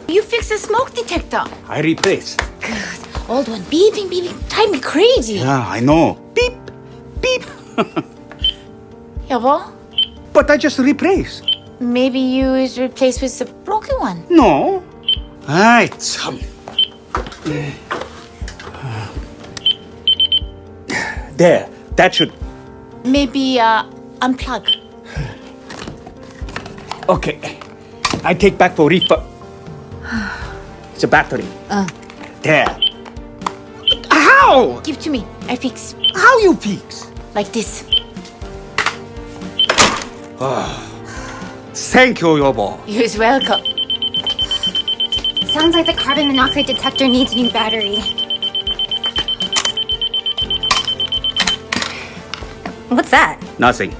You fixed the smoke detector. I replace. Good. Old one beeping, beeping. Drive me crazy. Yeah, I know. Beep, beep. 여보, But I just replace. maybe you is replaced with the broken one. No. 아이, 참. There, that should. Maybe unplug. Okay. I take back for refurb. It's a battery. There. How? Give to me. I fix. How you fix? Like this. Thank you, 여보. You're welcome. Sounds like the carbon monoxide detector needs a new battery. What's that? Nothing.